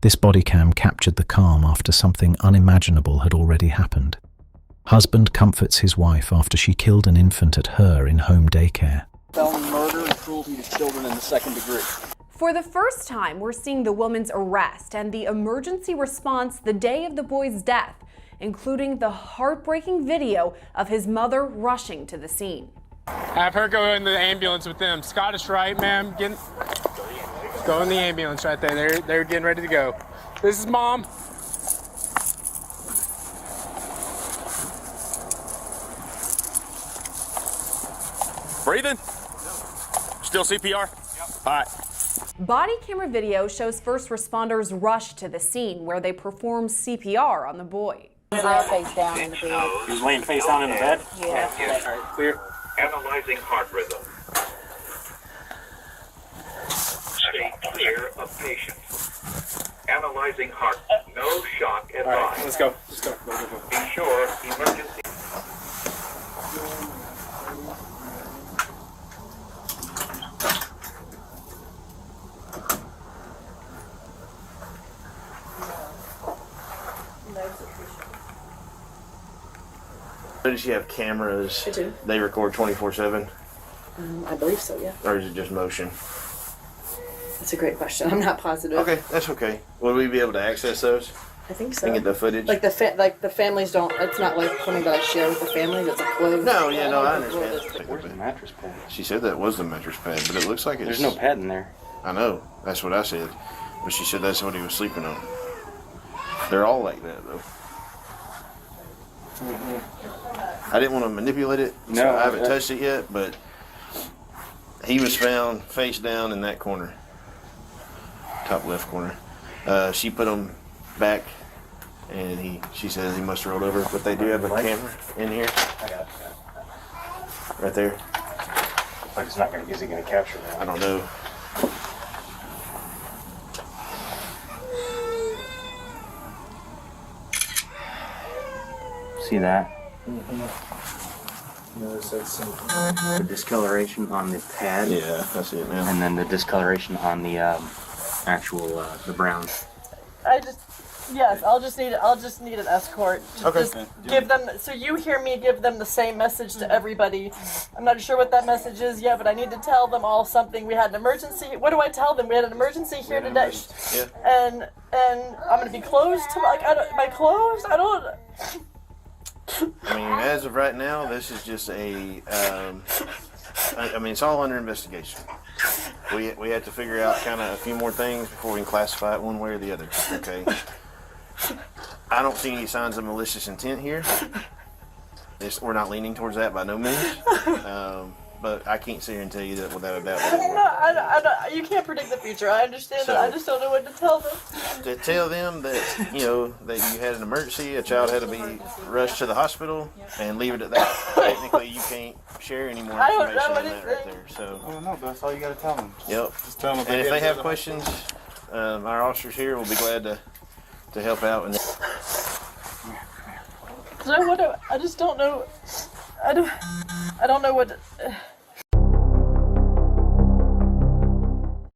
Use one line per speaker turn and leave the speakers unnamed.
This body cam captured the calm after something unimaginable had already happened. Husband comforts his wife after she killed an infant at her in-home daycare.
Felony murder and cruelty to children in the second degree.
For the first time, we're seeing the woman's arrest and the emergency response the day of the boy's death, including the heartbreaking video of his mother rushing to the scene.
Have her go in the ambulance with them. Scottish Rite, ma'am. Go in the ambulance right there. They're getting ready to go. This is Mom.
Breathing? Still CPR? Yep. All right.
Body camera video shows first responders rush to the scene where they perform CPR on the boy.
He was face down in the bed.
He was laying face down in the bed?
Yeah.
All right, clear.
Analyzing heart rhythm. Stay clear of patient. Analyzing heart. No shock advised.
All right, let's go. Let's go. Go.
Be sure emergency.
Does she have cameras?
I do.
They record 24/7?
I believe so, yeah.
Or is it just motion?
That's a great question. I'm not positive.
Okay, that's okay. Will we be able to access those
I think so.
and get the footage?
Like the families don't. It's not like something that I share with the families. It's a closed.
No, yeah, no, I understand.
Where's the mattress pad?
She said that was the mattress pad, but it looks like it's...
There's no pad in there.
I know. That's what I said. But she said that's what he was sleeping on. They're all like that, though. I didn't want to manipulate it, so
No,
I haven't touched it yet, but he was found face down in that corner. Top left corner. She put him back, and she says he must have rolled over, but they do have a camera in here.
I got it.
Right there.
Looks like it's not going to, is it going to capture that?
I don't know.
See that? The discoloration on the pad.
Yeah, I see it now.
And then the discoloration on the actual the brown.
I'll just need an escort.
Okay.
Just give them, so you hear me give them the same message to everybody. I'm not sure what that message is yet, but I need to tell them all something. We had an emergency. What do I tell them? We had an emergency here today.
Yeah.
And I'm gonna be closed to am I closed? I don't.
I mean, as of right now, this is just a, I mean, it's all under investigation. We have to figure out kind of a few more things before we can classify it one way or the other, okay? I don't see any signs of malicious intent here. We're not leaning towards that by no means. But I can't sit here and tell you that without a doubt.
You can't predict the future. I understand that. I just don't know what to tell them.
To tell them that, that you had an emergency, a child had to be rushed to the hospital, and leave it at that. Technically, you can't share any more information than that right there. So.
I don't know, but that's all you got to tell them.
Yep.
Just tell them.
And if they have questions, our officers here will be glad to help out.
I just don't know. I don't know what.